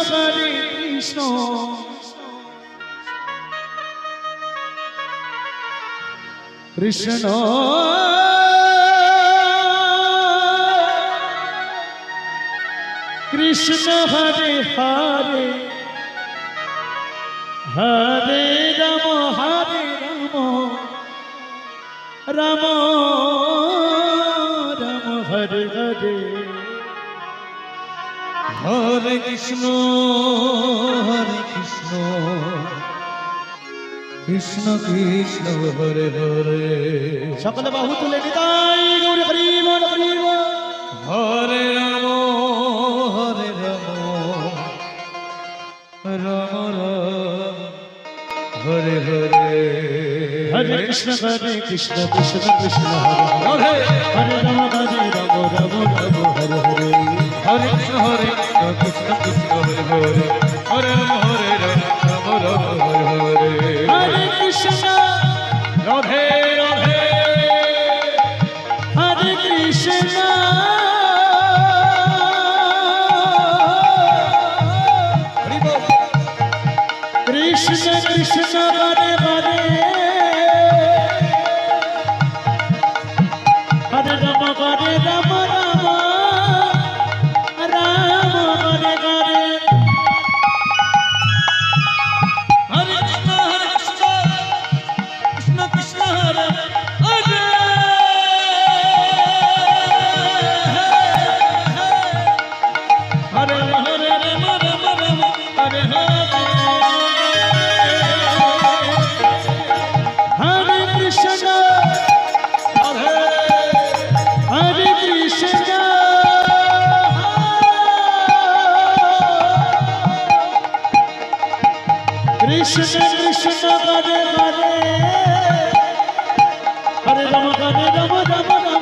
হরে কৃষ্ণ কৃষ্ণ কৃষ্ণ হরে হরে হরে রাম রাম রাম হরে হরে হরে কৃষ্ণ কৃষ্ণ কৃষ্ণ হরে হরে সকলে বাহু তুলে নিতাই গৌর হরি বল হরে রাম রাম রাম হরে হরে হরে কৃষ্ণ কৃষ্ণ কৃষ্ণ হরে হরে রাম রাম হরে হরে হরে কৃষ্ণ কৃষ্ণ কৃষ্ণ হরে হরে হরে রাম রাম হরে হরে হরে কৃষ্ণ রাধে রাধে হরে কৃষ্ণ কৃষ্ণ কৃষ্ণ হরে হরে হরে রাম রাম কৃষ্ণ কৃষ্ণ হরে হরে হরে রাম রাম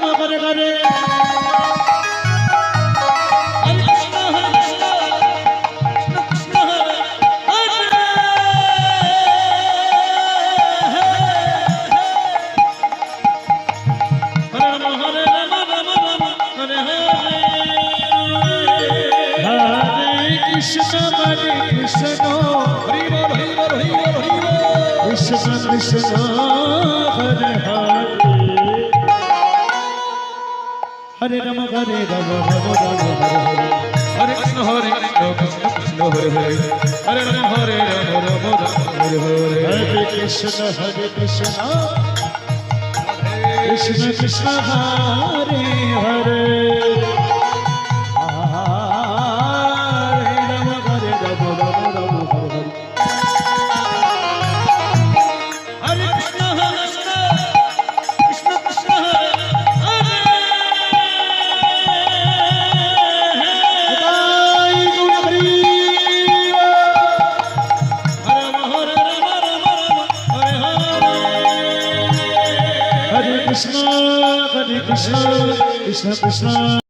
হরে হরে কৃষ্ণ কৃষ্ণ হরে হরে রাম হরে রাম হরে Krishna Krishna Krishna Hare Hare Hare Ram Hare Hare Hare Krishna Krishna Krishna Hare Hare Krishna, Hare Krishna, Krishna Krishna.